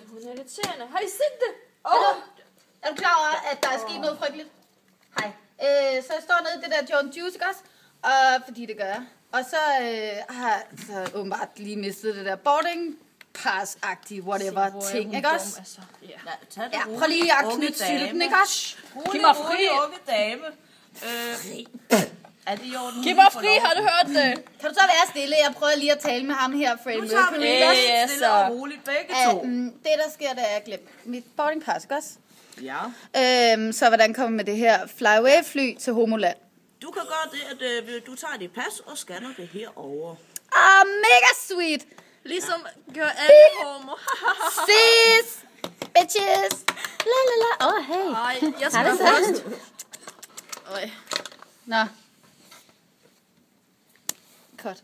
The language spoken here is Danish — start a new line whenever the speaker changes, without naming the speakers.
hun er irriterende. Har I set det?
Er du klar over, at der er sket noget frygteligt? Hej. Så jeg står nede i det der John Juice, ikke også? Og fordi det gør jeg. Og så har jeg så åbenbart lige mistet det der boarding pass-agtige whatever ting, ikke også?
Altså.
Ja, prøv lige at knytte sylten, ikke også?
Giv mig fri, unge dame. Er det i orden?
Giv mig fri, har du hørt det?
Kan du så være stille? Jeg prøver lige at tale med ham her, Freddie
Nu tager vi lige stille og roligt begge to.
Det, der sker, det er, at jeg glemte mit boarding pass, ikke også?
Ja.
Så hvordan kommer med det her fly-away-fly til Homoland?
Du kan gøre det, at du tager dit pas og scanner det herovre.
Mega sweet!
Ligesom gør alle homo.
Sis! Bitches! La la la. Hey.
Ej, jeg skal først.
Nå. Godt.